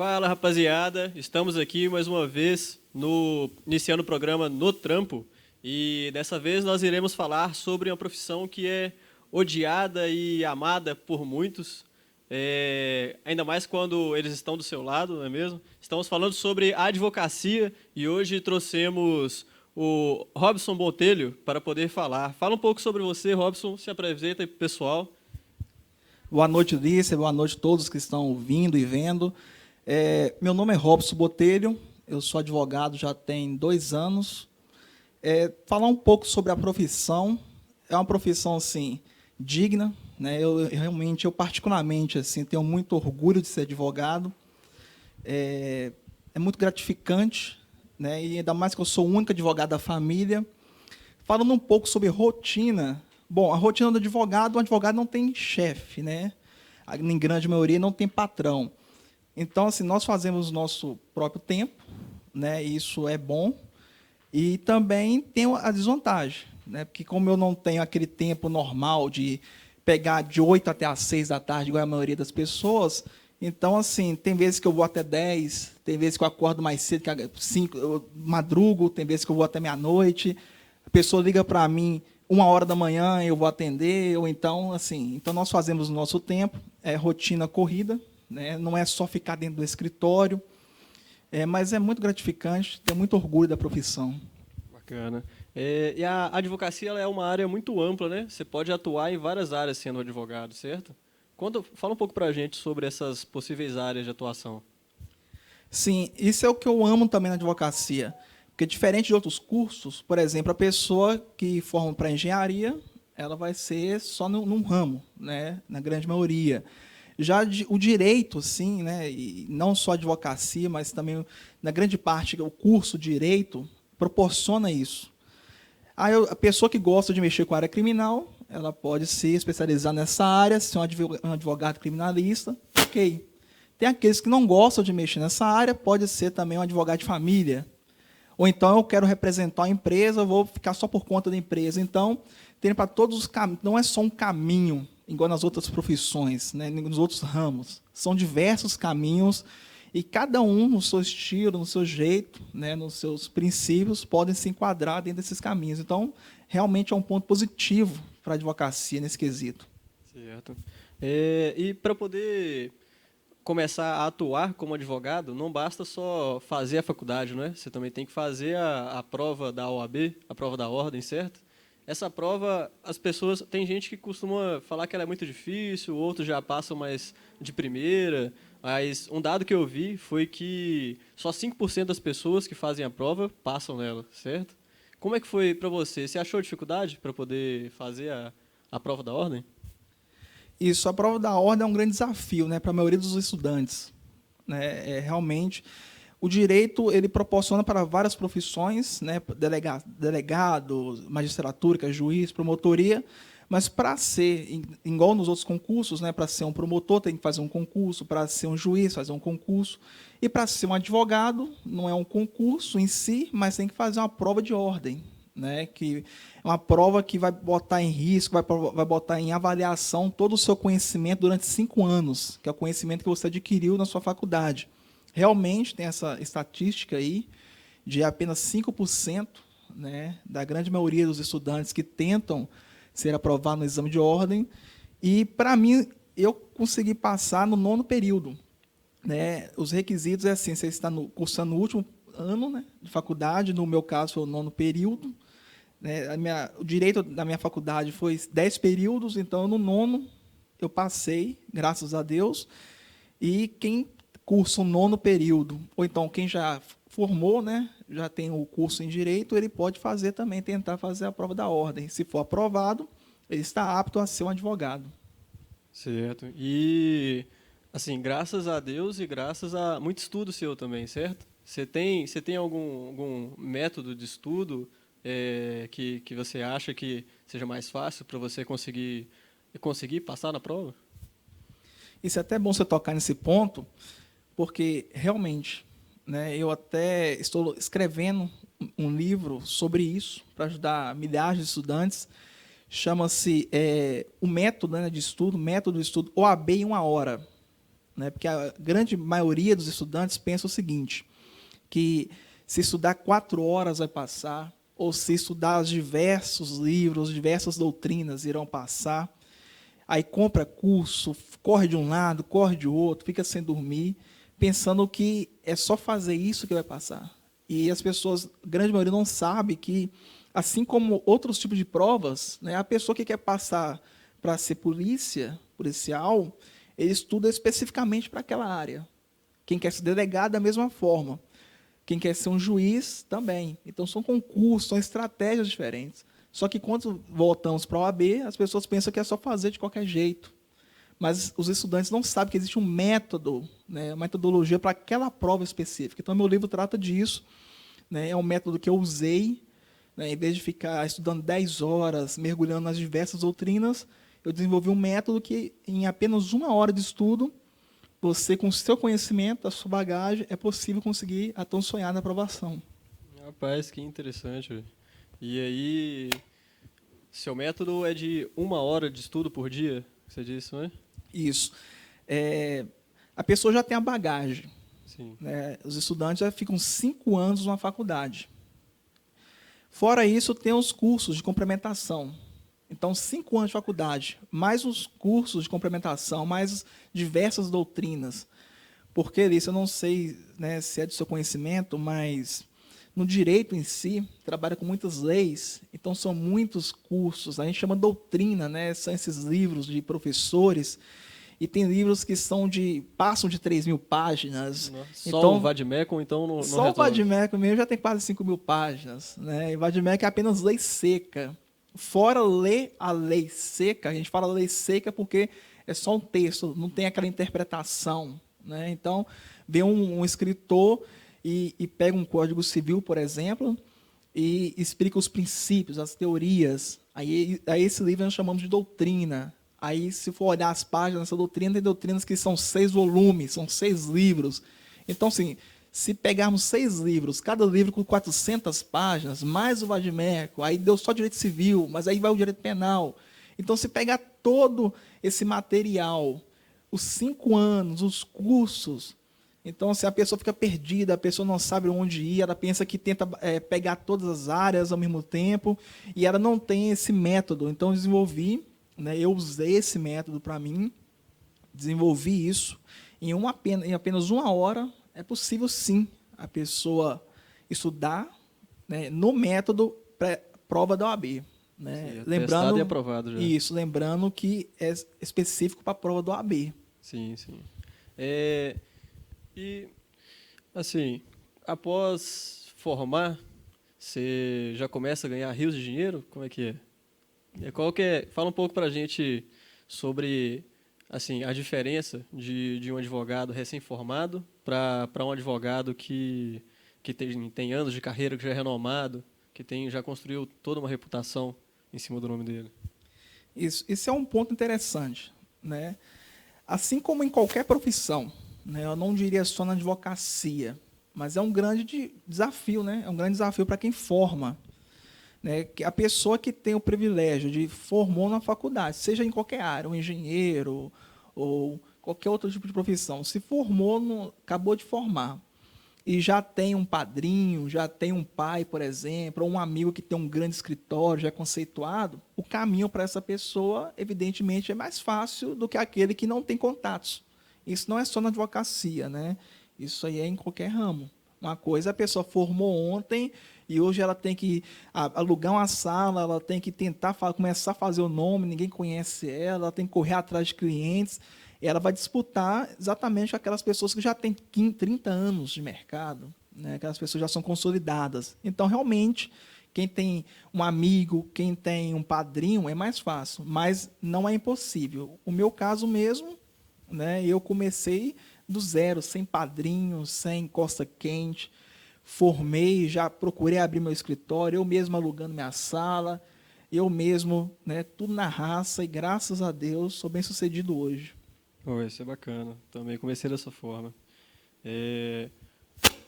Fala, rapaziada, estamos aqui mais uma vez iniciando o programa No Trampo e dessa vez nós iremos falar sobre uma profissão que é odiada e amada por muitos, ainda mais quando eles estão do seu lado, não é mesmo? Estamos falando sobre a advocacia e hoje trouxemos o Robson Botelho para poder falar. Fala um pouco sobre você, Robson, se apresenta aí para o pessoal. Boa noite, Lícia. Boa noite a todos que estão ouvindo e vendo. Meu nome é Robson Botelho, eu sou advogado já tem 2 anos. Falar um pouco sobre a profissão, é uma profissão assim, digna, né? Eu particularmente assim, tenho muito orgulho de ser advogado. É muito gratificante, né? E ainda mais que eu sou o único advogado da família. Falando um pouco sobre rotina, bom, a rotina do advogado, o advogado não tem chefe, né? Em grande maioria não tem patrão. Então, assim, nós fazemos o nosso próprio tempo, né? Isso é bom. E também tem a desvantagem, né? Porque como eu não tenho aquele tempo normal de pegar de 8 até às 6 da tarde, igual a maioria das pessoas, então, assim, tem vezes que eu vou até 10, tem vezes que eu acordo mais cedo, que 5, eu madrugo, tem vezes que eu vou até meia-noite, a pessoa liga para mim 1 hora da manhã, eu vou atender, ou então, assim, então nós fazemos o nosso tempo, rotina corrida, né? Não é só ficar dentro do escritório, mas é muito gratificante, tenho muito orgulho da profissão. Bacana. E a advocacia ela é uma área muito ampla, né? Você pode atuar em várias áreas sendo advogado, certo? Fala um pouco para a gente sobre essas possíveis áreas de atuação. Sim, isso é o que eu amo também na advocacia, porque diferente de outros cursos, por exemplo, a pessoa que forma para engenharia, ela vai ser só num ramo, né? Na grande maioria. Já o direito, sim, né? E não só a advocacia, mas também, na grande parte, o curso de direito proporciona isso. Aí a pessoa que gosta de mexer com a área criminal, ela pode se especializar nessa área, ser um advogado criminalista, ok. Tem aqueles que não gostam de mexer nessa área, pode ser também um advogado de família. Ou então eu quero representar a empresa, eu vou ficar só por conta da empresa. Então, tem para todos os caminhos, não é só um caminho, igual nas outras profissões, né, nos outros ramos. São diversos caminhos e cada um no seu estilo, no seu jeito, né, nos seus princípios, podem se enquadrar dentro desses caminhos. Então, realmente é um ponto positivo para a advocacia nesse quesito. Certo. E para poder começar a atuar como advogado, não basta só fazer a faculdade, não é? Você também tem que fazer a prova da OAB, a prova da ordem, certo? Essa prova, as pessoas, tem gente que costuma falar que ela é muito difícil, outros já passam mais de primeira, mas um dado que eu vi foi que só 5% das pessoas que fazem a prova passam nela, certo? Como é que foi para você? Você achou dificuldade para poder fazer a prova da ordem? Isso, a prova da ordem é um grande desafio, né, para a maioria dos estudantes, né? Realmente, o direito ele proporciona para várias profissões, né, delegado, magistratura, que é juiz, promotoria, mas para ser igual nos outros concursos, né, para ser um promotor tem que fazer um concurso, para ser um juiz fazer um concurso, e para ser um advogado não é um concurso em si, mas tem que fazer uma prova de ordem, né, que é uma prova que vai botar em risco, vai botar em avaliação todo o seu conhecimento durante 5 anos, que é o conhecimento que você adquiriu na sua faculdade. Realmente tem essa estatística aí de apenas 5%, né, da grande maioria dos estudantes que tentam ser aprovados no exame de ordem. E, para mim, eu consegui passar no 9º período. Né? Os requisitos é assim, você está cursando o último ano, né, de faculdade, no meu caso foi o 9º período. Né? O direito da minha faculdade foi 10 períodos, então no 9º eu passei, graças a Deus. E quem cursa o 9º período, ou então quem já formou, né, já tem o curso em direito, ele pode fazer também, tentar fazer a prova da ordem. Se for aprovado, ele está apto a ser um advogado. Certo. E, assim, graças a Deus e graças a muito estudo seu também, certo? Você tem algum método de estudo que você acha que seja mais fácil para você conseguir passar na prova? Isso é até bom você tocar nesse ponto, porque realmente, né, eu até estou escrevendo um livro sobre isso, para ajudar milhares de estudantes. Chama-se o método, né, de estudo, método de estudo OAB em 1 hora. né? Porque a grande maioria dos estudantes pensa o seguinte, que se estudar 4 horas vai passar, ou se estudar os diversos livros, diversas doutrinas irão passar. Aí compra curso, corre de um lado, corre de outro, fica sem dormir, pensando que é só fazer isso que vai passar. E as pessoas, a grande maioria, não sabe que, assim como outros tipos de provas, né, a pessoa que quer passar para ser policial, ele estuda especificamente para aquela área. Quem quer ser delegado, da mesma forma. Quem quer ser um juiz, também. Então, são concursos, são estratégias diferentes. Só que, quando voltamos para a OAB, as pessoas pensam que é só fazer de qualquer jeito. Mas os estudantes não sabem que existe um método, né, uma metodologia para aquela prova específica. Então, meu livro trata disso. Né, é um método que eu usei, né, em vez de ficar estudando 10 horas, mergulhando nas diversas doutrinas, eu desenvolvi um método que, em apenas 1 hora de estudo, você, com o seu conhecimento, a sua bagagem, é possível conseguir a tão sonhada aprovação. Rapaz, que interessante, velho. E aí, seu método é de 1 hora de estudo por dia? Você disse, não é? Isso. A pessoa já tem a bagagem. Sim. Né? Os estudantes já ficam 5 anos na faculdade. Fora isso, tem os cursos de complementação. Então, 5 anos de faculdade, mais os cursos de complementação, mais diversas doutrinas. Porque isso eu não sei, né, se é do seu conhecimento, mas no direito em si, trabalha com muitas leis, então são muitos cursos, a gente chama doutrina, né, são esses livros de professores, e tem livros que passam de 3.000 páginas. Só Então, o Vadmecum, então, não só o resolve. Vadmecum mesmo já tem quase 5.000 páginas. Né? E o Vadmecum é apenas lei seca. Fora ler a lei seca, a gente fala lei seca porque é só um texto, não tem aquela interpretação. Né? Então, vem um escritor e pega um Código Civil, por exemplo, e explica os princípios, as teorias. Aí esse livro nós chamamos de doutrina. Aí, se for olhar as páginas dessa doutrina, tem doutrinas que são 6 volumes, são 6 livros. Então, assim, se pegarmos 6 livros, cada livro com 400 páginas, mais o Vadmecum, aí deu só direito civil, mas aí vai o direito penal. Então, se pegar todo esse material, os 5 anos, os cursos, então, se a pessoa fica perdida, a pessoa não sabe onde ir, ela pensa que tenta pegar todas as áreas ao mesmo tempo, e ela não tem esse método. Então, eu desenvolvi, né, eu usei esse método para mim, desenvolvi isso. Em apenas 1 hora, é possível, sim, a pessoa estudar, né, no método prova da OAB. Né? Sim, testado e aprovado já. Lembrando que é específico para a prova da OAB. Sim, sim. E, assim, após formar, você já começa a ganhar rios de dinheiro? Como é que é? Fala um pouco pra gente sobre, assim, a diferença de um advogado recém-formado para um advogado que tem anos de carreira, que já é renomado, que já construiu toda uma reputação em cima do nome dele. Isso é um ponto interessante. Né? Assim como em qualquer profissão, né, eu não diria só na advocacia, mas é um grande desafio, né? É um grande desafio para quem forma. Né? Que a pessoa que tem o privilégio de formou na faculdade, seja em qualquer área, um engenheiro ou qualquer outro tipo de profissão, se formou, acabou de formar, e já tem um padrinho, já tem um pai, por exemplo, ou um amigo que tem um grande escritório, já é conceituado, o caminho para essa pessoa, evidentemente, é mais fácil do que aquele que não tem contatos. Isso não é só na advocacia, né? Isso aí é em qualquer ramo. Uma coisa, a pessoa formou ontem e hoje ela tem que alugar uma sala, ela tem que tentar começar a fazer o nome, ninguém conhece ela tem que correr atrás de clientes. Ela vai disputar exatamente com aquelas pessoas que já têm 30 anos de mercado, né? Aquelas pessoas já são consolidadas. Então, realmente, quem tem um amigo, quem tem um padrinho, é mais fácil, mas não é impossível. O meu caso mesmo, né, eu comecei do zero, sem padrinho, sem costa quente, formei, já procurei abrir meu escritório, eu mesmo alugando minha sala, eu mesmo, né, tudo na raça, e graças a Deus sou bem sucedido hoje. Isso é bacana. Também comecei dessa forma.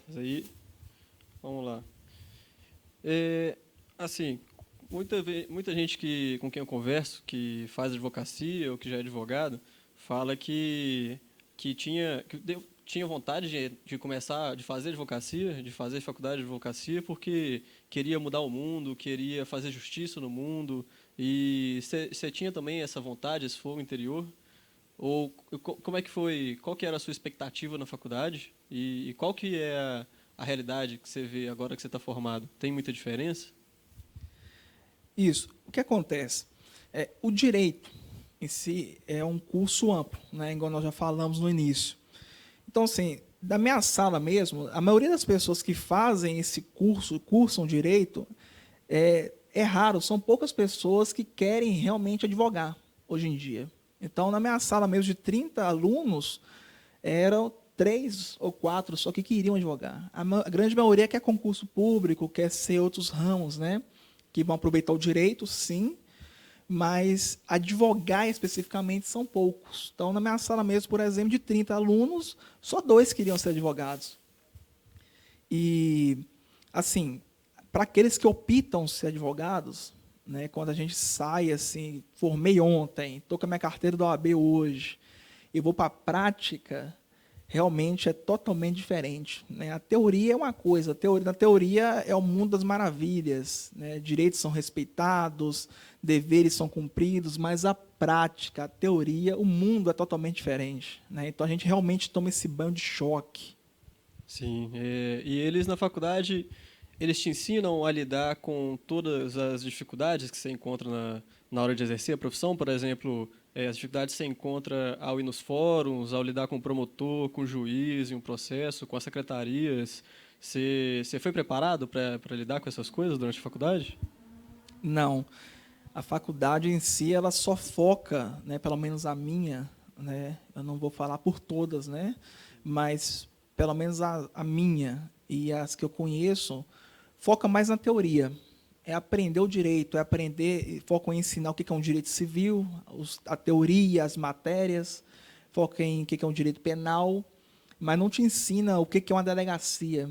Mas aí, vamos lá. Assim, muita gente com quem eu converso, que faz advocacia ou que já é advogado, fala que tinha vontade de começar, de fazer advocacia, de fazer faculdade de advocacia, porque queria mudar o mundo, queria fazer justiça no mundo. E você tinha também essa vontade, esse fogo interior? Ou como é que foi? Qual que era a sua expectativa na faculdade? E qual que é a realidade que você vê agora que você está formado? Tem muita diferença? Isso. O que acontece? O direito em si é um curso amplo, né, igual nós já falamos no início. Então, assim, da minha sala mesmo, a maioria das pessoas que fazem esse curso, cursam direito, é raro, são poucas pessoas que querem realmente advogar hoje em dia. Então, na minha sala mesmo de 30 alunos, eram 3 ou 4 só que queriam advogar. A grande maioria quer concurso público, quer ser outros ramos, né? Que vão aproveitar o direito, sim, mas advogar especificamente são poucos. Então, na minha sala mesmo, por exemplo, de 30 alunos, só 2 queriam ser advogados. E, assim, para aqueles que optam ser advogados, né, quando a gente sai assim, formei ontem, estou com a minha carteira da OAB hoje, e vou para a prática, realmente é totalmente diferente, né? A teoria é uma coisa, na teoria é o mundo das maravilhas, né? Direitos são respeitados, deveres são cumpridos, mas a prática, a teoria, o mundo é totalmente diferente, né? Então a gente realmente toma esse banho de choque. Sim, e eles na faculdade, eles te ensinam a lidar com todas as dificuldades que você encontra na hora de exercer a profissão, por exemplo, as dificuldades que você encontra ao ir nos fóruns, ao lidar com o promotor, com o juiz em um processo, com as secretarias. Você foi preparado para lidar com essas coisas durante a faculdade? Não, a faculdade em si ela só foca, né, pelo menos a minha, né, eu não vou falar por todas, né, mas pelo menos a minha e as que eu conheço, foca mais na teoria. É aprender o direito, é aprender, foca em ensinar o que é um direito civil, a teoria, as matérias, foca em o que é um direito penal, mas não te ensina o que é uma delegacia,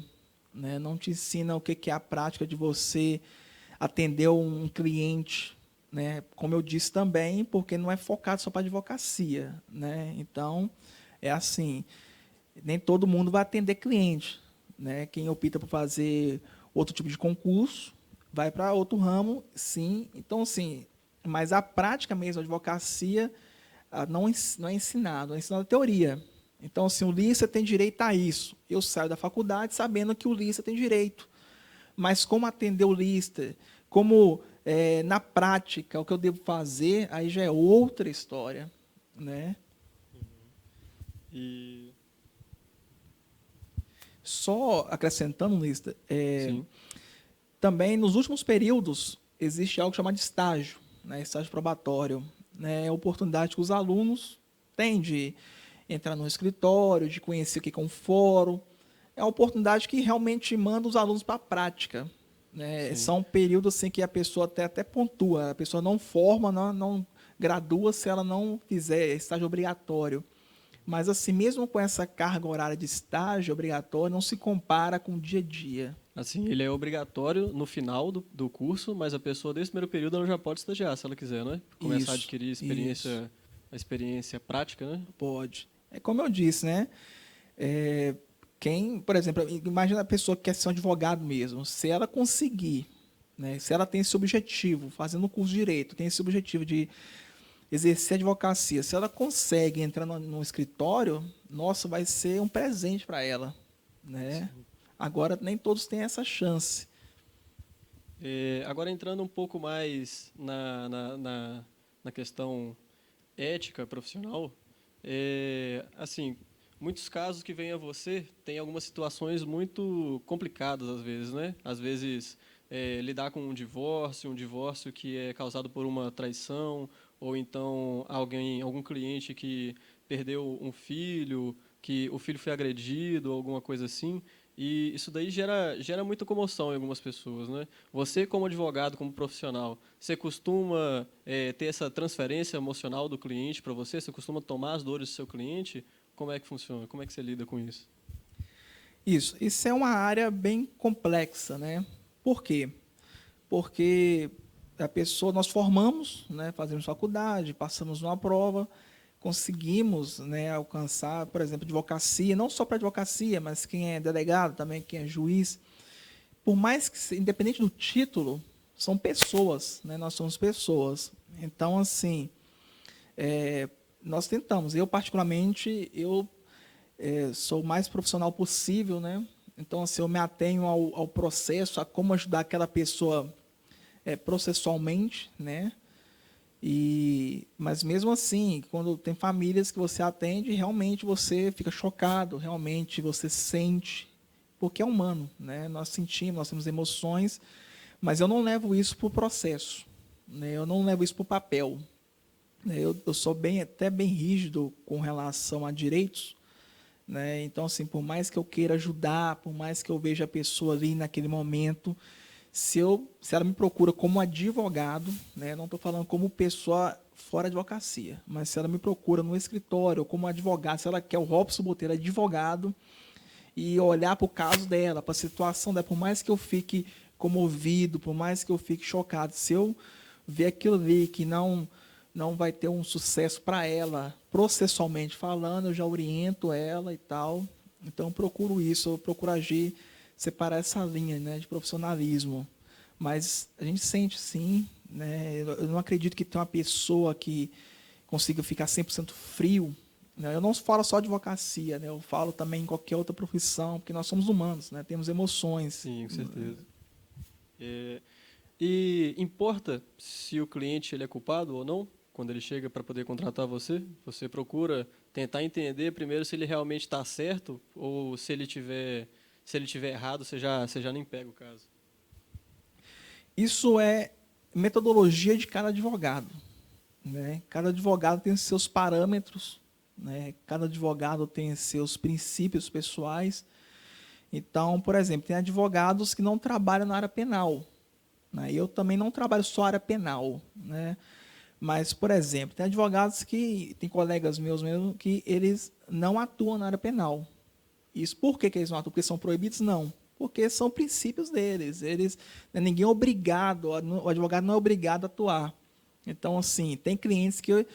né? Não te ensina o que é a prática de você atender um cliente, né? Como eu disse também, porque não é focado só para advocacia, né? Então, é assim, nem todo mundo vai atender cliente, né? Quem opta por fazer outro tipo de concurso vai para outro ramo, sim. Então, assim, mas a prática mesmo, a advocacia, não é ensinado, é ensinado a teoria. Então, assim, o LICER tem direito a isso. Eu saio da faculdade sabendo que o LICER tem direito. Mas como atender o LICER, como na prática, o que eu devo fazer, aí já é outra história, né? E Só acrescentando, lista, sim, também nos últimos períodos existe algo chamado de estágio, né? Estágio probatório, né? É a oportunidade que os alunos têm de entrar no escritório, de conhecer o que é um fórum. É a oportunidade que realmente manda os alunos para a prática, né? sim. São períodos assim que a pessoa até pontua, a pessoa não forma, não gradua se ela não fizer estágio obrigatório. Mas, assim, mesmo com essa carga horária de estágio obrigatório, não se compara com o dia a dia. Assim, ele é obrigatório no final do curso, mas a pessoa desse primeiro período ela já pode estagiar, se ela quiser, né? Começar a Isso, adquirir isso, a experiência prática, né? pode. É como eu disse, né? Quem, por exemplo, imagina a pessoa que quer ser um advogado mesmo. Se ela conseguir, né? Se ela tem esse objetivo, fazendo o curso de direito, tem esse objetivo de exercer a advocacia, se ela consegue entrar no escritório, nossa, vai ser um presente para ela, né? Sim. Agora, nem todos têm essa chance. Agora entrando um pouco mais na questão ética profissional, assim, muitos casos que vêm a você têm algumas situações muito complicadas às vezes, né? Às vezes lidar com um divórcio que é causado por uma traição, ou então algum cliente que perdeu um filho, que o filho foi agredido, alguma coisa assim. E isso daí gera muita comoção em algumas pessoas, né? Você, como advogado, como profissional, você costuma ter essa transferência emocional do cliente para você? Você costuma tomar as dores do seu cliente? Como é que funciona? Como é que você lida com isso? Isso é uma área bem complexa, né? Por quê? Porque a pessoa, nós formamos, né, fazemos faculdade, passamos numa prova. conseguimos, né, alcançar, por exemplo, advocacia, não só para advocacia, mas quem é delegado também, quem é juiz, por mais que, independente do título, são pessoas, né? Nós somos pessoas. Então, assim, nós tentamos. Eu, particularmente, sou o mais profissional possível, né? Então, assim, eu me atenho ao processo, a como ajudar aquela pessoa processualmente, né? Mas mesmo assim, quando tem famílias que você atende, realmente você fica chocado, realmente você sente, porque é humano, né? Nós sentimos, nós temos emoções, mas eu não levo isso para o processo, né? Eu não levo isso para o papel. Né? Eu sou até bem rígido com relação a direitos, né? Então, assim, por mais que eu queira ajudar, por mais que eu veja a pessoa ali naquele momento, se ela me procura como advogado, né? Não estou falando como pessoa fora advocacia, mas se ela me procura no escritório como advogado, se ela quer o Robson Botelho advogado, e olhar para o caso dela, para a situação dela, por mais que eu fique comovido, por mais que eu fique chocado, se eu ver aquilo ali que não vai ter um sucesso para ela, processualmente falando, eu já oriento ela e tal. Então, eu procuro isso, eu procuro agir, separar essa linha, né, de profissionalismo. Mas a gente sente, sim, né, eu não acredito que tenha uma pessoa que consiga ficar 100% frio, né? Eu não falo só de advocacia, né, eu falo também em qualquer outra profissão, porque nós somos humanos, né, temos emoções. Sim, com certeza. É, e importa se o cliente ele é culpado ou não? Quando ele chega para poder contratar você, você procura tentar entender primeiro se ele realmente está certo ou se ele tiver errado, você já nem pega o caso. Isso é metodologia de cada advogado, né? Cada advogado tem seus parâmetros, né? Cada advogado tem seus princípios pessoais. Então, por exemplo, tem advogados que não trabalham na área penal, né? Eu também não trabalho só na área penal, né? Mas, por exemplo, tem advogados tem colegas meus mesmo, que eles não atuam na área penal. Isso por que eles não atuam? Porque são proibidos? Não. Porque são princípios deles. Ninguém é obrigado, o advogado não é obrigado a atuar. Então, assim, tem clientes que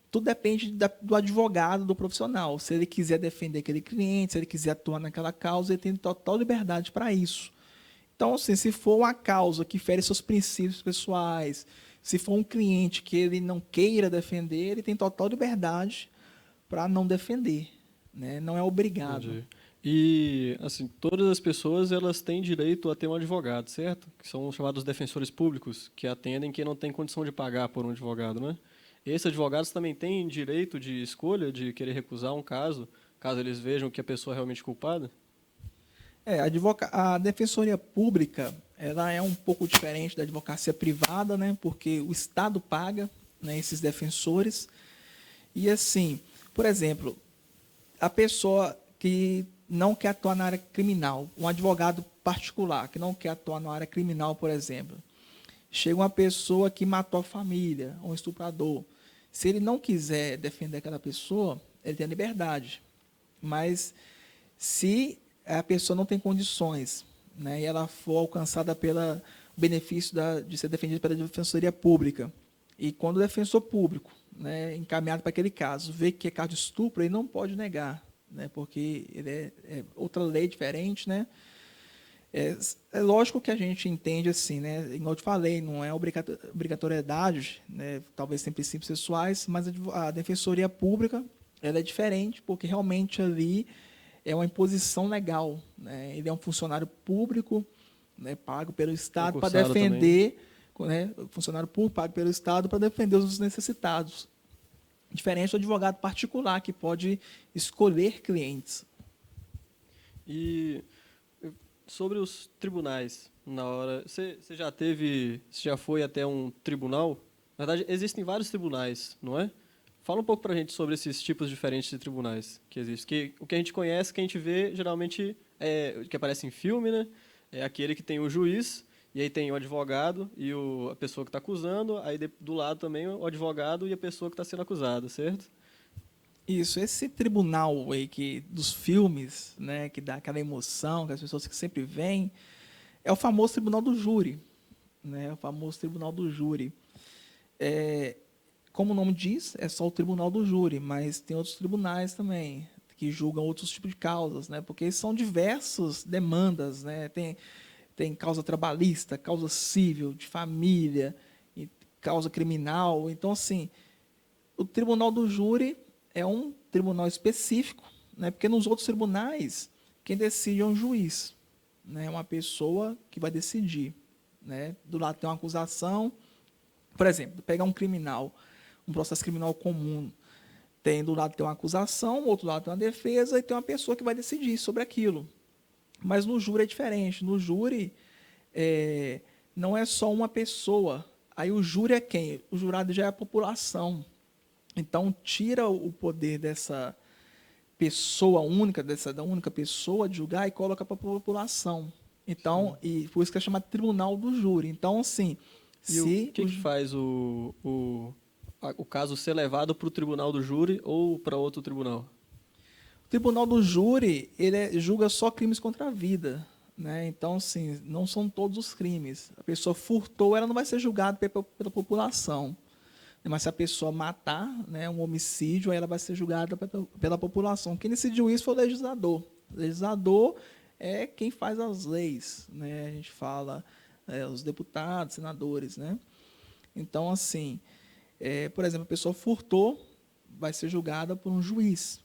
tudo depende do advogado, do profissional. Se ele quiser defender aquele cliente, se ele quiser atuar naquela causa, ele tem total liberdade para isso. Então, assim, se for uma causa que fere seus princípios pessoais, se for um cliente que ele não queira defender, ele tem total liberdade para não defender, né? Não é obrigado. Entendi. E, assim, todas as pessoas elas têm direito a ter um advogado, certo? Que são os chamados defensores públicos, que atendem quem não tem condição de pagar por um advogado, né? Esses advogados também têm direito de escolha, de querer recusar um caso, caso eles vejam que a pessoa é realmente culpada? A defensoria pública, ela é um pouco diferente da advocacia privada, né? Porque o Estado paga, né, esses defensores. E assim, por exemplo, a pessoa que não quer atuar na área criminal, um advogado particular que não quer atuar na área criminal, por exemplo, chega uma pessoa que matou a família, um estuprador. Se ele não quiser defender aquela pessoa, ele tem a liberdade. Mas se a pessoa não tem condições, né, e ela for alcançada pelo benefício de ser defendida pela defensoria pública, e quando o defensor público, né, encaminhado para aquele caso, vê que é caso de estupro, ele não pode negar, né, porque ele é outra lei diferente, né? É lógico que a gente entende assim, né? Igual eu te falei, não é obrigatoriedade, né? Talvez tem princípios sexuais, mas a defensoria pública ela é diferente, porque realmente ali é uma imposição legal, né? Ele é um funcionário público, né, pago pelo Estado para Concursado também. defender, né, funcionário público pago pelo Estado para defender os necessitados. Diferente do advogado particular, que pode escolher clientes. E sobre os tribunais, na hora. Você já foi até um tribunal? Na verdade, existem vários tribunais, não é? Fala um pouco pra gente sobre esses tipos diferentes de tribunais que existem. O que a gente conhece, que a gente vê, geralmente, que aparece em filme, né? É aquele que tem o juiz, e aí tem o advogado e a pessoa que está acusando, aí do lado também o advogado e a pessoa que está sendo acusada, certo? Isso, esse tribunal aí dos filmes, né, que dá aquela emoção, que as pessoas que sempre veem, é o famoso tribunal do júri, né, o famoso tribunal do júri. Como o nome diz, é só o tribunal do júri, mas tem outros tribunais também que julgam outros tipos de causas, né? Porque são diversas demandas, né? Tem causa trabalhista, causa civil, de família, e causa criminal. Então, assim, o tribunal do júri é um tribunal específico, né? Porque nos outros tribunais, quem decide é um juiz, né? Uma pessoa que vai decidir, né? Do lado tem uma acusação, por exemplo, pegar um criminal, um processo criminal comum, tem do lado tem uma acusação, do outro lado tem uma defesa e tem uma pessoa que vai decidir sobre aquilo. Mas no júri é diferente. No júri, não é só uma pessoa. Aí o júri é quem? O jurado já é a população. Então, tira o poder dessa pessoa única, da única pessoa de julgar e coloca para a população. Então, e por isso que é chamado tribunal do júri. Então, assim, E o se que faz o caso ser levado para o tribunal do júri ou para outro tribunal? o tribunal do júri, julga só crimes contra a vida, né? Então, assim, não são todos os crimes. A pessoa furtou, ela não vai ser julgada pela população. Mas se a pessoa matar, né, um homicídio, aí ela vai ser julgada pela população. Quem decidiu isso foi o legislador. O legislador é quem faz as leis, né? A gente fala os deputados, senadores, né? Então, assim, por exemplo, a pessoa furtou, vai ser julgada por um juiz.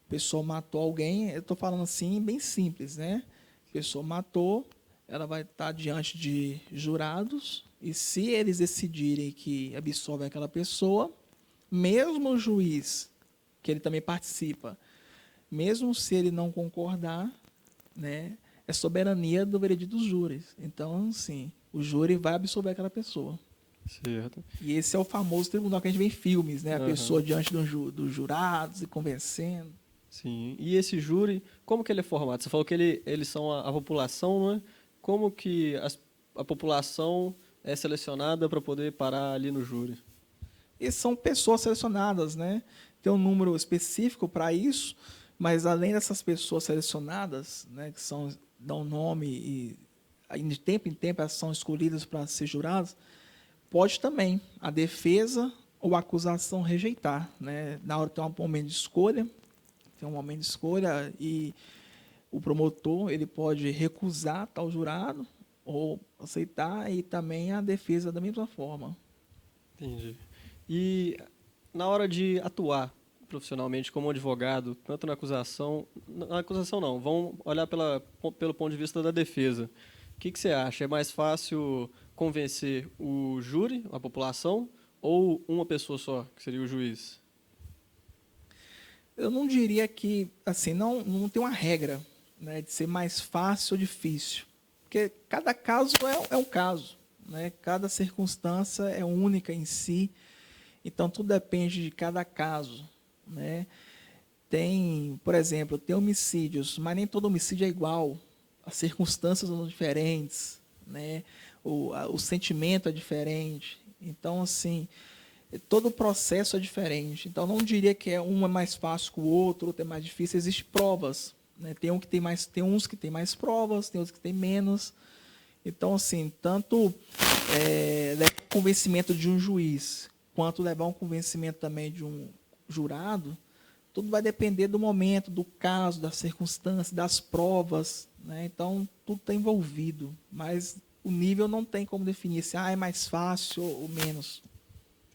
A pessoa matou alguém, eu estou falando assim, bem simples, né? A pessoa matou, ela vai estar diante de jurados, e se eles decidirem que absolvem aquela pessoa, mesmo o juiz, que ele também participa, mesmo se ele não concordar, né, é soberania do veredito dos júris. Então, sim, o júri vai absolver aquela pessoa. Certo. E esse é o famoso tribunal que a gente vê em filmes, né? A Aham. pessoa diante dos jurados e convencendo. Sim. E esse júri, como que ele é formado? Você falou que eles são a população, não é? Como que a população é selecionada para poder parar ali no júri? E são pessoas selecionadas, né? Tem um número específico para isso, mas além dessas pessoas selecionadas, né, que dão nome e de tempo em tempo elas são escolhidas para ser juradas, pode também a defesa ou a acusação rejeitar, né? Na hora tem um momento de escolha, e o promotor ele pode recusar tal jurado ou aceitar e também a defesa da mesma forma. Entendi. E na hora de atuar profissionalmente como advogado, tanto na acusação não, vamos olhar pelo ponto de vista da defesa. O que você acha? É mais fácil convencer o júri, a população, ou uma pessoa só, que seria o juiz? Eu não diria que, assim, não tem uma regra, né, de ser mais fácil ou difícil. Porque cada caso é um caso, né? Cada circunstância é única em si. Então, tudo depende de cada caso, né? Por exemplo, tem homicídios, mas nem todo homicídio é igual. As circunstâncias são diferentes, né? O sentimento é diferente. Então, assim, todo o processo é diferente. Então, não diria que um é mais fácil que o outro é mais difícil. Existem provas, né? Tem uns que têm mais provas, tem outros que têm menos. Então, assim, tanto levar o convencimento de um juiz, quanto levar um convencimento também de um jurado, tudo vai depender do momento, do caso, das circunstâncias, das provas, né? Então, tudo está envolvido. Mas o nível não tem como definir se é mais fácil ou menos.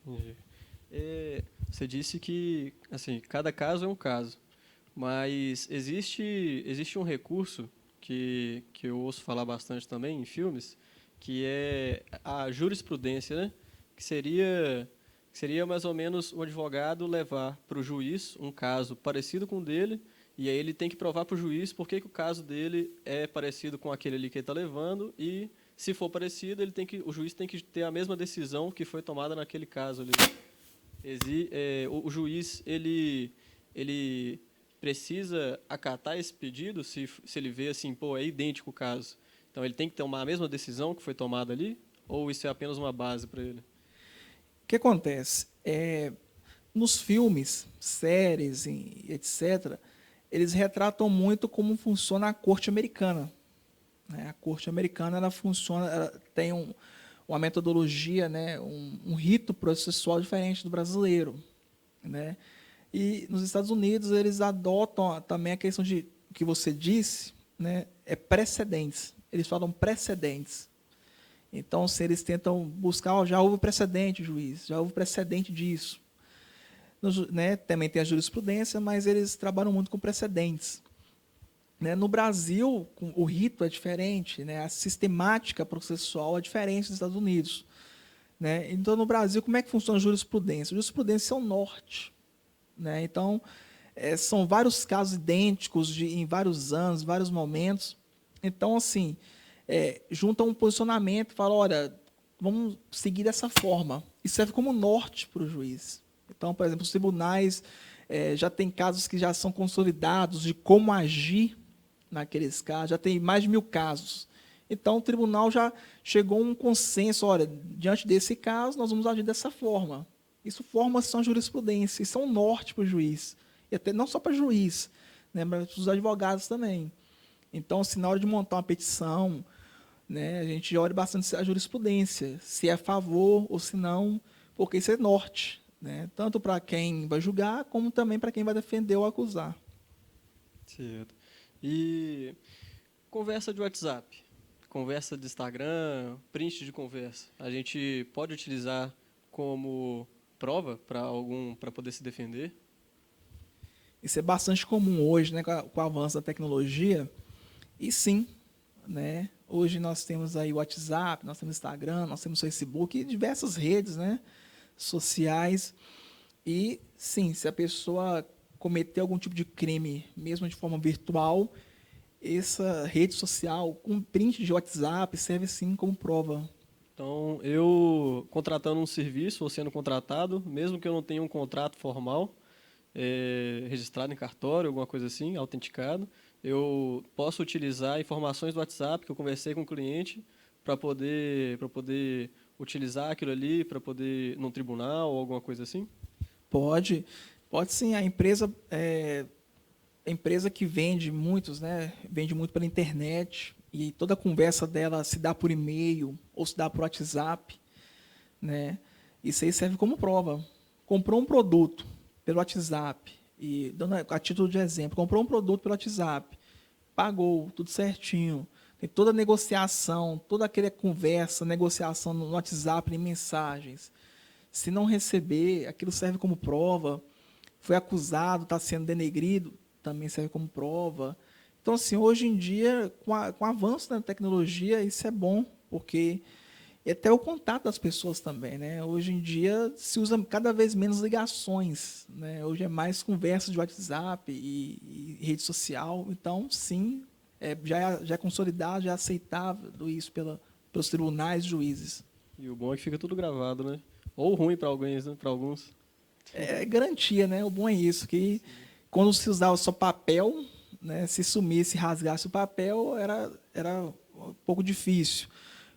Entendi. Você disse que, assim, cada caso é um caso, mas existe um recurso que eu ouço falar bastante também em filmes, que é a jurisprudência, né? Que seria mais ou menos o advogado levar para o juiz um caso parecido com o dele, e aí ele tem que provar para o juiz por que o caso dele é parecido com aquele ali que ele está levando, e se for parecido, o juiz tem que ter a mesma decisão que foi tomada naquele caso ali. O juiz ele precisa acatar esse pedido se ele vê assim, pô, é idêntico o caso. Então ele tem que tomar a mesma decisão que foi tomada ali, ou isso é apenas uma base para ele? O que acontece? Nos filmes, séries, etc., eles retratam muito como funciona a corte americana, né? A corte americana ela funciona, ela tem uma metodologia, né, um rito processual diferente do brasileiro, né? E nos Estados Unidos eles adotam também a questão de o que você disse, né, precedentes. Eles falam precedentes. Então, se eles tentam buscar, já houve precedente, juiz, já houve precedente disso. Né, também tem a jurisprudência, mas eles trabalham muito com precedentes. Né? No Brasil, o rito é diferente, né? A sistemática processual é diferente dos Estados Unidos. Né? Então, no Brasil, como é que funciona a jurisprudência? A jurisprudência é o norte. Né? Então, são vários casos idênticos em vários anos, vários momentos. Então, assim, junta um posicionamento e fala, olha, vamos seguir dessa forma. Isso serve como norte para o juiz. Então, por exemplo, os tribunais já têm casos que já são consolidados de como agir naqueles casos, já tem mais de 1000 casos. Então, o tribunal já chegou a um consenso, olha, diante desse caso, nós vamos agir dessa forma. Isso forma uma jurisprudência, isso é um norte para o juiz. E até não só para o juiz, né, mas para os advogados também. Então, se na hora de montar uma petição, né, a gente olha bastante a jurisprudência, se é a favor ou se não, porque isso é norte. Né? Tanto para quem vai julgar, como também para quem vai defender ou acusar. Certo. E conversa de WhatsApp, conversa de Instagram, print de conversa, a gente pode utilizar como prova para poder se defender? Isso é bastante comum hoje, né, com o avanço da tecnologia. E sim, né, hoje nós temos aí o WhatsApp, nós temos Instagram, nós temos Facebook e diversas redes, né, sociais. E, sim, se a pessoa cometer algum tipo de crime, mesmo de forma virtual, essa rede social, com print de WhatsApp, serve sim como prova. Então, eu contratando um serviço ou sendo contratado, mesmo que eu não tenha um contrato formal, registrado em cartório, alguma coisa assim, autenticado, eu posso utilizar informações do WhatsApp que eu conversei com o cliente para poder utilizar aquilo ali, para poder num tribunal ou alguma coisa assim? Pode sim. A empresa que vende muitos, né, vende muito pela internet e toda a conversa dela se dá por e-mail ou se dá por WhatsApp, né? Isso aí serve como prova. Comprou um produto pelo WhatsApp e dando a título de exemplo, comprou um produto pelo WhatsApp, pagou tudo certinho, tem toda a negociação, toda aquela conversa, negociação no WhatsApp, em mensagens. Se não receber, aquilo serve como prova. Foi acusado, está sendo denegrido, também serve como prova. Então, assim, hoje em dia, com o avanço da tecnologia, isso é bom, porque até o contato das pessoas também, né? Hoje em dia se usa cada vez menos ligações, né? Hoje é mais conversa de WhatsApp e rede social. Então, sim, já é consolidado, já é aceitável isso pelos tribunais e juízes. E o bom é que fica tudo gravado, né? Ou ruim para alguns, né? Para alguns. É garantia, né? O bom é isso, que quando se usava só papel, né? Se sumisse, rasgasse o papel, era um pouco difícil.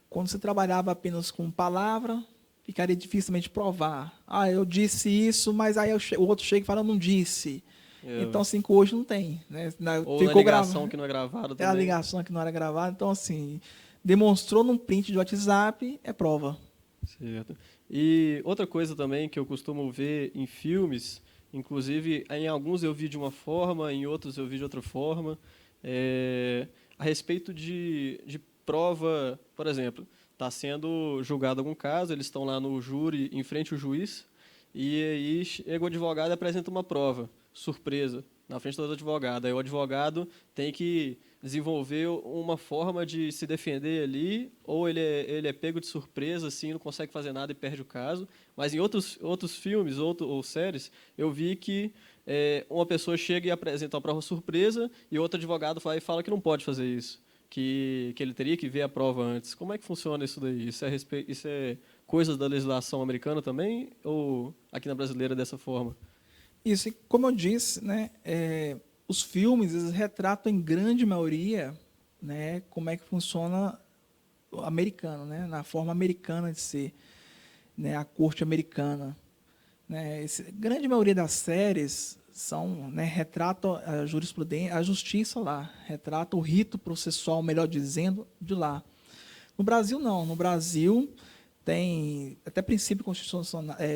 Quando você trabalhava apenas com palavra, ficaria dificilmente provar. Ah, eu disse isso, mas aí o outro chega e fala, não disse. Então, assim, que hoje não tem. Né? Ou na ligação que não é gravada também. É a ligação que não era gravada. Então, assim, demonstrou num print de WhatsApp, é prova. Certo. E outra coisa também que eu costumo ver em filmes, inclusive em alguns eu vi de uma forma, em outros eu vi de outra forma, a respeito de prova, por exemplo, está sendo julgado algum caso, eles estão lá no júri, em frente ao juiz, e aí chega o advogado e apresenta uma prova, surpresa, na frente do advogado. Aí o advogado tem que desenvolver uma forma de se defender ali, ou ele é pego de surpresa, assim, não consegue fazer nada e perde o caso. Mas em outros filmes ou séries, eu vi que uma pessoa chega e apresenta uma prova surpresa e outro advogado vai e fala que não pode fazer isso, que ele teria que ver a prova antes. Como é que funciona isso daí? Isso é coisa da legislação americana também, ou aqui na brasileira dessa forma? Isso, e como eu disse, né, os filmes eles retratam em grande maioria, né, como é que funciona o americano, né, na forma americana de ser, né, a corte americana. Né, grande maioria das séries são, né, retratam a jurisprudência, a justiça lá, retrata o rito processual, melhor dizendo, de lá. No Brasil, não. No Brasil, tem até princípio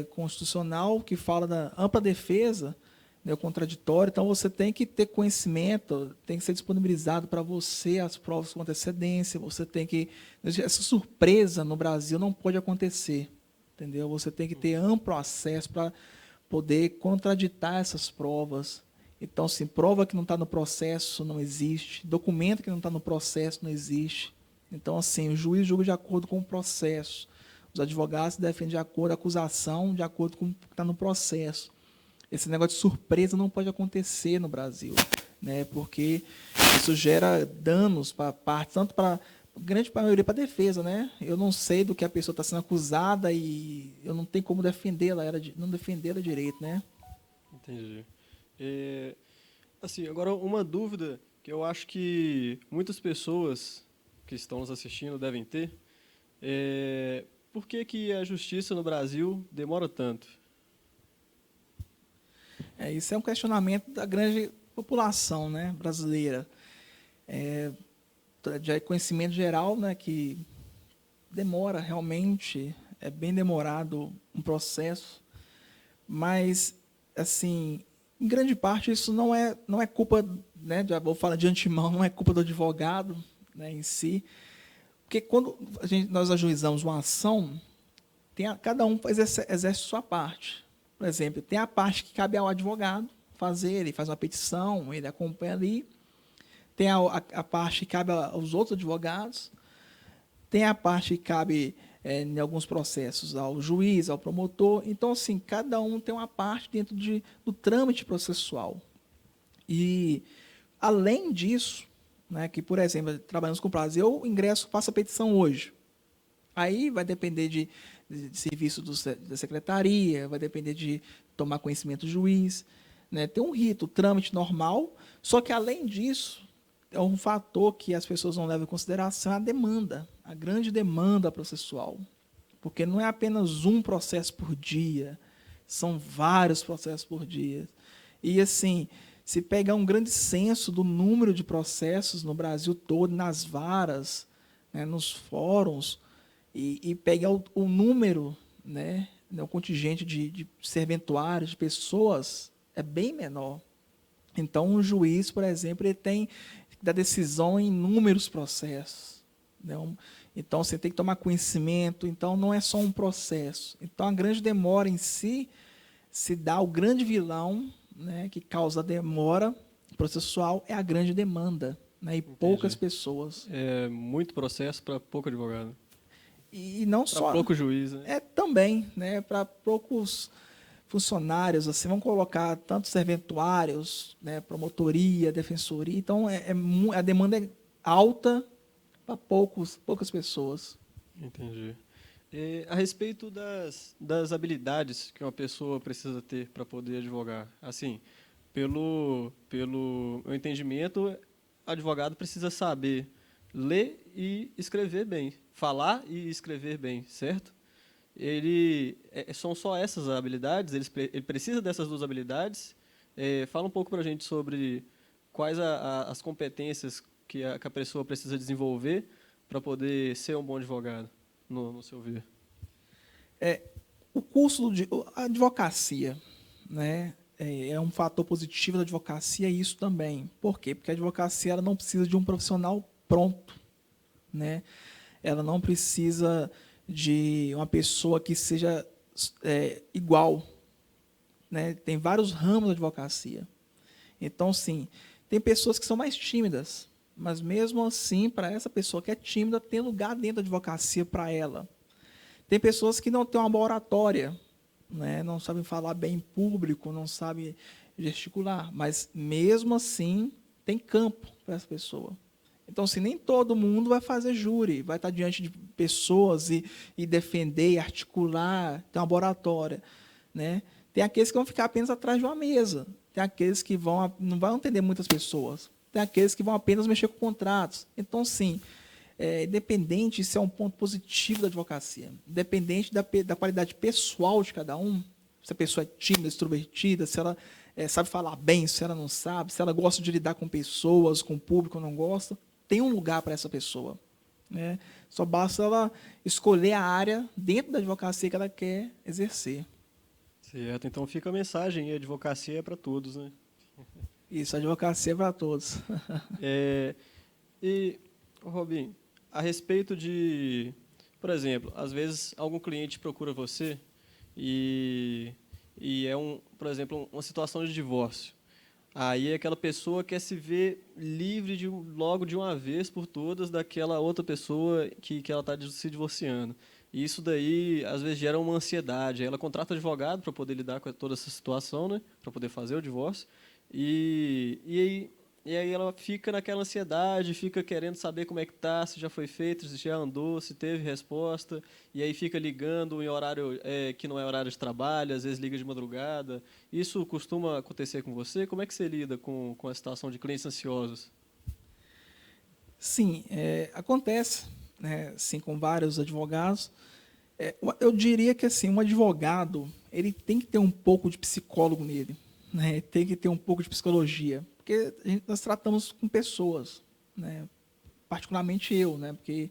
constitucional que fala da ampla defesa, né, o contraditório. Então, você tem que ter conhecimento, tem que ser disponibilizado para você as provas com antecedência, você tem que... Essa surpresa no Brasil não pode acontecer, entendeu? Você tem que ter amplo acesso para poder contraditar essas provas. Então, assim, prova que não está no processo não existe, documento que não está no processo não existe. Então, assim, o juiz julga de acordo com o processo, os advogados se defendem de acordo com a acusação, de acordo com o que está no processo. Esse negócio de surpresa não pode acontecer no Brasil, né? Porque isso gera danos para a parte, tanto para a grande maioria para a defesa, né? Eu não sei do que a pessoa está sendo acusada e eu não tenho como defendê-la, não defendê-la direito, né? Entendi. Assim, agora uma dúvida que eu acho que muitas pessoas que estão nos assistindo devem ter é por que a justiça no Brasil demora tanto? Isso é um questionamento da grande população, né, brasileira. Já é conhecimento geral, né, que demora realmente, é bem demorado um processo, mas, assim, em grande parte isso não é culpa, né, já vou falar de antemão, não é culpa do advogado, né, em si, porque quando nós ajuizamos uma ação, cada um exerce sua parte. Por exemplo, tem a parte que cabe ao advogado fazer, ele faz uma petição, ele acompanha ali. Tem a parte que cabe aos outros advogados. Tem a parte que cabe, em alguns processos, ao juiz, ao promotor. Então, assim, cada um tem uma parte dentro do trâmite processual. E, além disso, né, que, por exemplo, trabalhamos com prazo, eu ingresso, faço a petição hoje. Aí vai depender de serviço da secretaria, vai depender de tomar conhecimento do juiz, né? Tem um rito, trâmite normal, só que, além disso, é um fator que as pessoas não levam em consideração, a demanda, a grande demanda processual. Porque não é apenas um processo por dia, são vários processos por dia. E, assim, se pegar um grande censo do número de processos no Brasil todo, nas varas, né, nos fóruns, e pegar o número, né, o contingente de serventuários, de pessoas, é bem menor. Então, um juiz, por exemplo, ele tem que dar decisão em inúmeros processos, né? Então, você tem que tomar conhecimento. Então, não é só um processo. Então, a grande demora em si se dá o grande vilão, né, que causa a demora processual, é a grande demanda, né, e poucas pessoas. É muito processo para pouco advogado. E não Para só... pouco juiz, né? Também, né, para poucos funcionários, assim, vamos colocar tantos serventuários, né, promotoria, defensoria. Então, a demanda é alta para poucas pessoas. Entendi. A respeito das habilidades que uma pessoa precisa ter para poder advogar, assim, pelo meu entendimento, advogado precisa saber ler e escrever bem, falar e escrever bem, certo? São só essas habilidades, ele precisa dessas duas habilidades. Fala um pouco para a gente sobre quais as competências que a pessoa precisa desenvolver para poder ser um bom advogado, no seu ver. O curso de a advocacia, né, é um fator positivo da advocacia, e isso também. Por quê? Porque a advocacia ela não precisa de um profissional pronto, né? Ela não precisa de uma pessoa que seja igual, né? Tem vários ramos da advocacia. Então, sim, tem pessoas que são mais tímidas, mas mesmo assim, para essa pessoa que é tímida, tem lugar dentro da advocacia para ela. Tem pessoas que não têm uma boa oratória, né? Não sabem falar bem em público, não sabem gesticular, mas mesmo assim tem campo para essa pessoa. Então, assim, nem todo mundo vai fazer júri, vai estar diante de pessoas e defender, e articular, ter uma oratória, né? Tem aqueles que vão ficar apenas atrás de uma mesa, tem aqueles que não vão atender muitas pessoas, tem aqueles que vão apenas mexer com contratos. Então, sim, independente, isso é um ponto positivo da advocacia, independente da qualidade pessoal de cada um, se a pessoa é tímida, extrovertida, se ela sabe falar bem, se ela não sabe, se ela gosta de lidar com pessoas, com o público ou não gosta, tem um lugar para essa pessoa. né? Só basta ela escolher a área dentro da advocacia que ela quer exercer. Certo, então fica a mensagem, a advocacia é para todos, né? Isso, a advocacia é para todos. É, e, Robin, a respeito de, por exemplo, às vezes algum cliente procura você e, e é, por exemplo, uma situação de divórcio. Aí aquela pessoa quer se ver livre logo de uma vez por todas daquela outra pessoa que ela está se divorciando. E isso daí, às vezes, gera uma ansiedade. Aí ela contrata advogado para poder lidar com toda essa situação, né? Para poder fazer o divórcio. E, e, aí, e aí ela fica naquela ansiedade, fica querendo saber como é que tá, se já foi feito, se já andou, se teve resposta. E aí fica ligando em horário que não é horário de trabalho, às vezes liga de madrugada. Isso costuma acontecer com você? Como é que você lida com a situação de clientes ansiosos? Sim, acontece, né, sim, com vários advogados. Eu diria que assim, um advogado ele tem que ter um pouco de psicólogo nele, né? Tem que ter um pouco de psicologia, porque nós tratamos com pessoas, né? Particularmente eu, né? Porque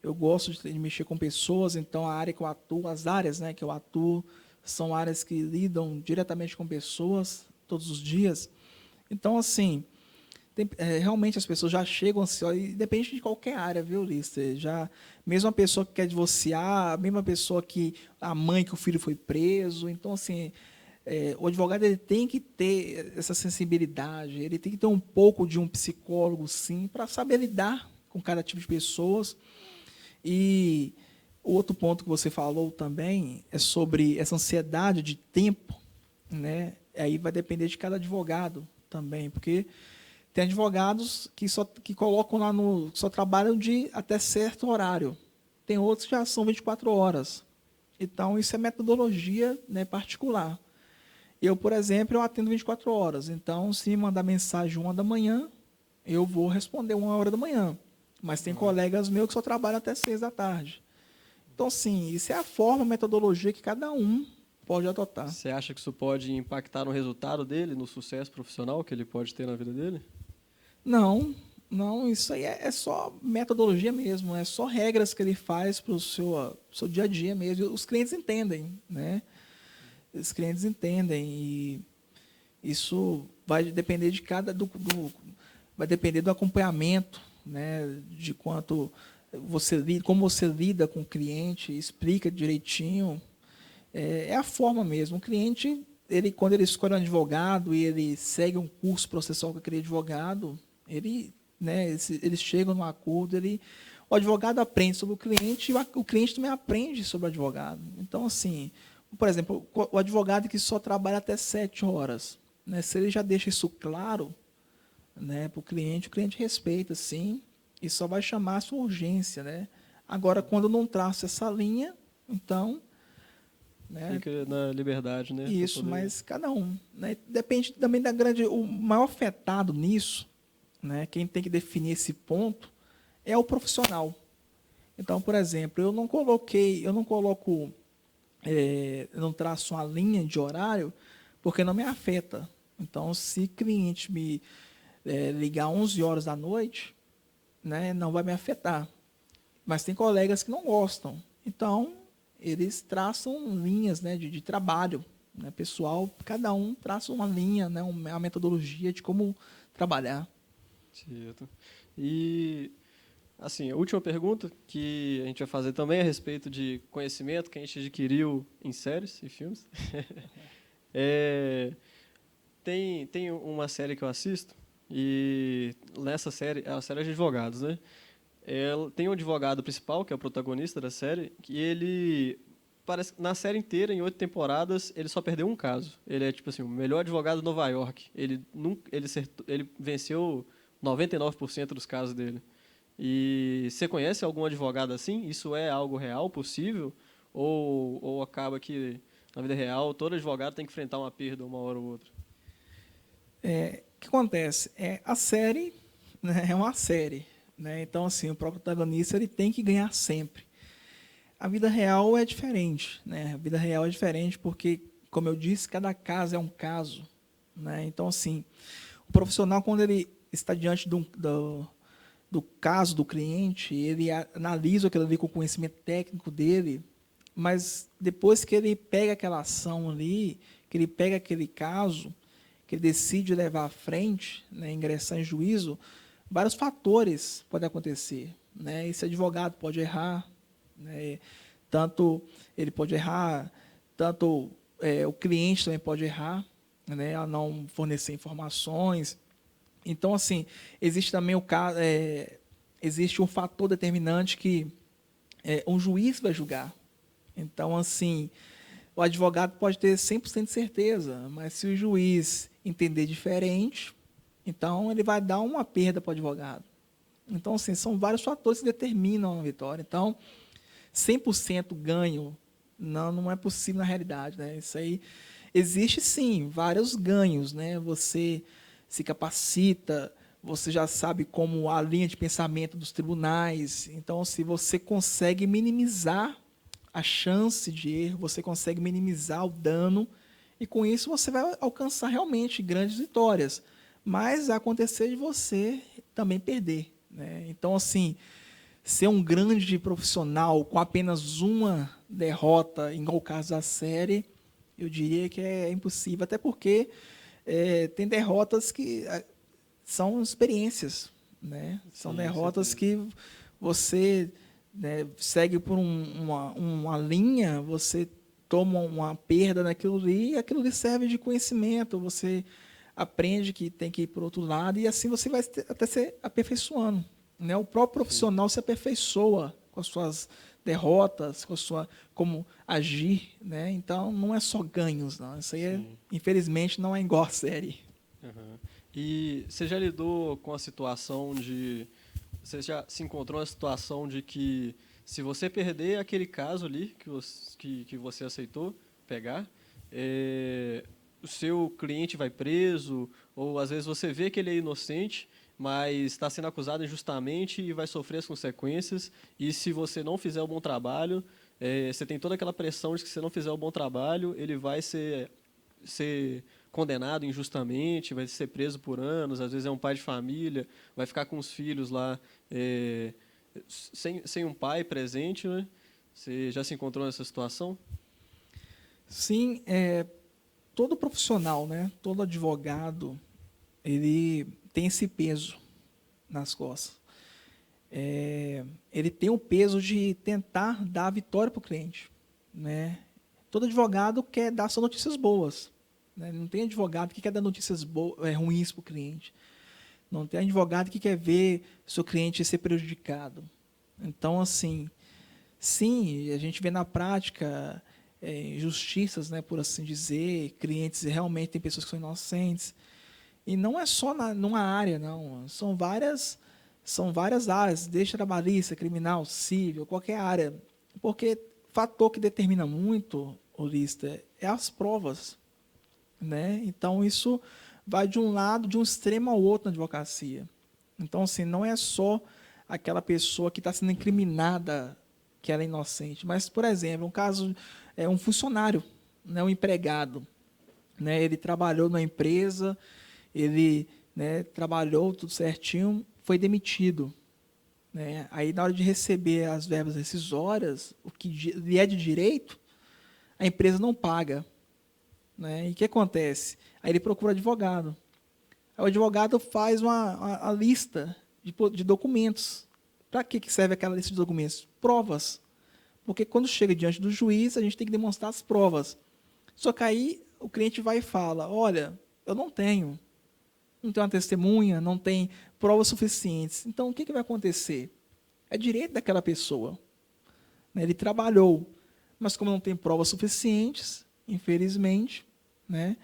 eu gosto de mexer com pessoas, então a área que eu atuo, as áreas, né, que eu atuo, são áreas que lidam diretamente com pessoas todos os dias. Então, assim, realmente as pessoas já chegam ansiosas, e depende de qualquer área, viu, Lister? Já, mesmo a pessoa que quer divorciar, a mesma pessoa que a mãe que o filho foi preso. Então, assim, o advogado ele tem que ter essa sensibilidade, ele tem que ter um pouco de um psicólogo, sim, para saber lidar com cada tipo de pessoas. E o outro ponto que você falou também é sobre essa ansiedade de tempo, né? Aí vai depender de cada advogado também, porque tem advogados que colocam lá só trabalham de até certo horário. Tem outros que já são 24 horas. Então, isso é metodologia, né, particular. Eu, por exemplo, eu atendo 24 horas. Então, se mandar mensagem 1 da manhã, eu vou responder 1 hora da manhã. Mas tem colegas meus que só trabalham até 6 da tarde. Então, sim, isso é a forma, a metodologia que cada um pode adotar. Você acha que isso pode impactar no resultado dele, no sucesso profissional que ele pode ter na vida dele? Não, não, isso aí é só metodologia mesmo, é só regras que ele faz para o seu dia a dia mesmo. Os clientes entendem, né? Os clientes entendem e isso vai depender de vai depender do acompanhamento, né? De quanto como você lida com o cliente, explica direitinho. É a forma mesmo. O cliente, quando ele escolhe um advogado e ele segue um curso processual com aquele advogado, né, eles chegam num acordo, o advogado aprende sobre o cliente e o cliente também aprende sobre o advogado. Então, assim, por exemplo, o advogado que só trabalha até 7 horas, né, se ele já deixa isso claro, né, para o cliente respeita, sim, e só vai chamar a sua urgência. Né? Agora, quando não traça essa linha, então, né, Fica na liberdade, né? Pra isso, poder... mas cada um. Né? Depende também da grande. O maior afetado nisso, né, quem tem que definir esse ponto, é o profissional. Então, por exemplo, eu não coloco, eu não traço uma linha de horário porque não me afeta. Então, se cliente me ligar 11 horas da noite, né, não vai me afetar. Mas tem colegas que não gostam. Então, eles traçam linhas, né, de trabalho, né, pessoal. Cada um traça uma linha, né, uma metodologia de como trabalhar. Certo. E, assim, a última pergunta que a gente vai fazer também é a respeito de conhecimento que a gente adquiriu em séries e filmes. É, tem uma série que eu assisto e nessa série, é a série de advogados, né? Tem um advogado principal, que é o protagonista da série, que ele parece na série inteira, em 8 temporadas, ele só perdeu um caso. Ele é tipo assim, o melhor advogado de Nova York. Ele venceu 99% dos casos dele. E você conhece algum advogado assim? Isso é algo real, possível? Ou acaba que na vida real todo advogado tem que enfrentar uma perda uma hora ou outra? O que acontece? A série, né, é uma série. Né? Então, assim, o protagonista ele tem que ganhar sempre. A vida real é diferente. Né? A vida real é diferente porque, como eu disse, cada caso é um caso. Né? Então, assim, o profissional, quando ele está diante do caso do cliente, ele analisa aquilo ali com o conhecimento técnico dele, mas depois que ele pega aquela ação ali, que ele pega aquele caso, que ele decide levar à frente, né, ingressar em juízo, vários fatores podem acontecer, né? Esse advogado pode errar, né? Tanto ele pode errar, tanto o cliente também pode errar, né, a não fornecer informações. Então, assim, existe também existe um fator determinante que um juiz vai julgar. Então, assim, o advogado pode ter 100% de certeza, mas se o juiz entender diferente, então ele vai dar uma perda para o advogado. Então, assim, são vários fatores que determinam a vitória. Então, 100% ganho não é possível na realidade, né? Isso aí existe sim vários ganhos, né? Você se capacita, você já sabe como a linha de pensamento dos tribunais. Então, se você consegue minimizar a chance de erro, você consegue minimizar o dano e com isso você vai alcançar realmente grandes vitórias. Mas vai acontecer de você também perder, né? Então, assim, ser um grande profissional com apenas uma derrota, igual o caso da série, eu diria que é impossível, até porque tem derrotas que são experiências, né? São Sim, derrotas certeza. que você, né, segue por uma linha, você toma uma perda naquilo ali, e aquilo lhe serve de conhecimento, você aprende que tem que ir para o outro lado, e assim você vai até se aperfeiçoando, né? O próprio Sim. profissional se aperfeiçoa com as suas derrotas, como agir, né? Então não é só ganhos, não. Isso aí Sim. infelizmente não é igual a série. Aham. E você já lidou com a situação de. Você já se encontrou na situação de que se você perder aquele caso ali que você aceitou pegar, o seu cliente vai preso, ou às vezes você vê que ele é inocente, mas está sendo acusado injustamente e vai sofrer as consequências, e se você não fizer o bom trabalho, você tem toda aquela pressão de que se você não fizer o bom trabalho, ele vai ser condenado injustamente, vai ser preso por anos, às vezes é um pai de família, vai ficar com os filhos lá sem um pai presente, né? Você já se encontrou nessa situação? Sim, todo profissional, né? Todo advogado, ele tem esse peso nas costas. Ele tem o peso de tentar dar a vitória para o cliente, né? Todo advogado quer dar só notícias boas, né? Não tem advogado que quer dar notícias ruins para o cliente. Não tem advogado que quer ver seu cliente ser prejudicado. Então, assim, sim, a gente vê na prática injustiças, né, por assim dizer, clientes realmente tem pessoas que são inocentes. E não é só numa área, não. São várias áreas, desde trabalhista, criminal, civil, qualquer área. Porque fator que determina muito, Olista, é as provas, né? Então, isso vai de um lado, de um extremo ao outro na advocacia. Então, assim, não é só aquela pessoa que está sendo incriminada que ela é inocente, mas, por exemplo, um caso um funcionário, né, um empregado, né? Ele trabalhou na empresa, ele, né, trabalhou tudo certinho, foi demitido, né? Aí, na hora de receber as verbas rescisórias, o que lhe é de direito, a empresa não paga, né? E o que acontece? Aí ele procura advogado. Aí o advogado faz a lista de documentos. Para que serve aquela lista de documentos? Provas. Porque quando chega diante do juiz, a gente tem que demonstrar as provas. Só que aí o cliente vai e fala: olha, eu não tenho uma testemunha, não tem provas suficientes. Então, o que vai acontecer? É direito daquela pessoa, né? Ele trabalhou, mas como não tem provas suficientes, infelizmente, né?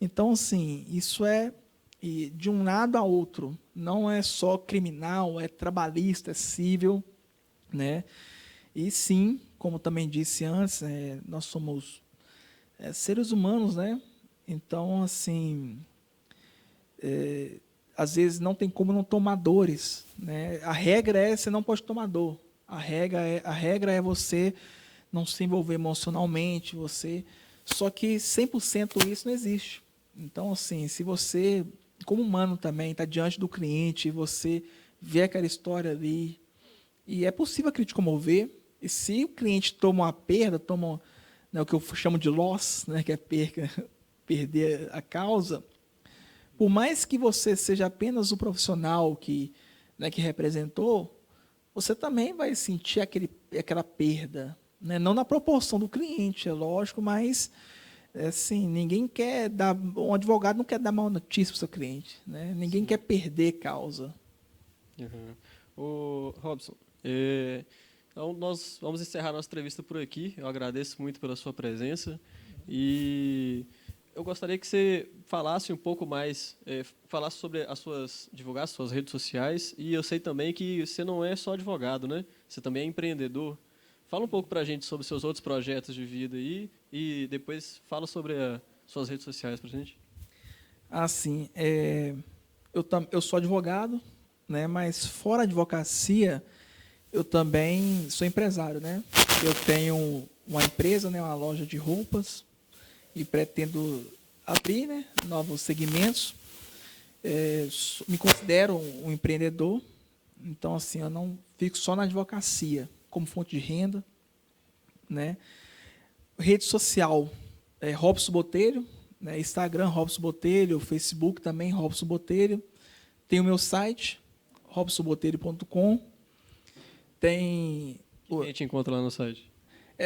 Então, assim, isso e de um lado a outro. Não é só criminal, é trabalhista, é civil, né? E sim, como também disse antes, nós somos seres humanos, né? Então, assim, às vezes não tem como não tomar dores, né? A regra é você não pode tomar dor. A regra é você não se envolver emocionalmente, você. Só que 100% isso não existe. Então, assim, se você, como humano também, está diante do cliente, e você ver aquela história ali. E é possível a crítica comover. E se o cliente toma uma perda, toma, né, o que eu chamo de loss, né, que é perca, perder a causa, por mais que você seja apenas o profissional que, né, que representou, você também vai sentir aquela perda, né? Não na proporção do cliente, é lógico, mas assim, ninguém quer dar, um advogado não quer dar má notícia para o seu cliente, né? Ninguém Sim. quer perder causa. Uhum. Ô, Robson, então nós vamos encerrar nossa entrevista por aqui. Eu agradeço muito pela sua presença e eu gostaria que você falasse um pouco mais, falasse sobre divulgasse suas redes sociais, e eu sei também que você não é só advogado, né? Você também é empreendedor. Fala um pouco para a gente sobre seus outros projetos de vida aí e depois fala sobre suas redes sociais para a gente. Assim, eu sou advogado, né? Mas fora a advocacia, eu também sou empresário, né? Eu tenho uma empresa, né? Uma loja de roupas e pretendo abrir, né, novos segmentos. Me considero um empreendedor, então assim, eu não fico só na advocacia como fonte de renda, né? Rede social, Robson Botelho, né? Instagram Robson Botelho, Facebook também Robson Botelho. Tem o meu site robsonbotelho.com. Tem O que que a gente encontra lá no site?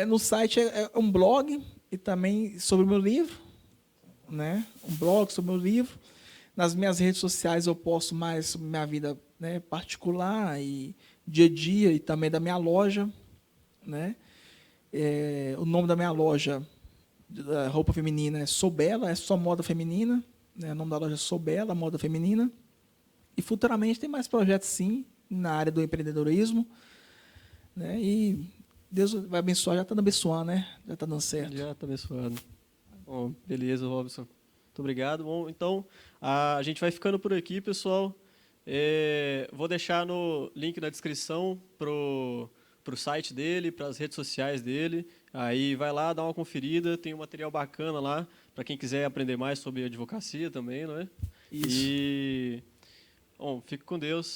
no site é um blog e também sobre o meu livro, né? Um blog sobre o meu livro. Nas minhas redes sociais eu posto mais sobre minha vida, né, particular e dia a dia e também da minha loja, né? O nome da minha loja da roupa feminina é Sou Bela, é só moda feminina, né? O nome da loja é Sou Bela, moda feminina. E futuramente tem mais projetos sim na área do empreendedorismo, né? E Deus vai abençoar, já está abençoando, né? Já está dando certo. Já está abençoado. Bom, beleza, Robson. Muito obrigado. Bom, então, a gente vai ficando por aqui, pessoal. Vou deixar no link na descrição pro site dele, para as redes sociais dele. Aí vai lá, dá uma conferida, tem um material bacana lá para quem quiser aprender mais sobre advocacia também, não é? Isso. E, bom, fique com Deus.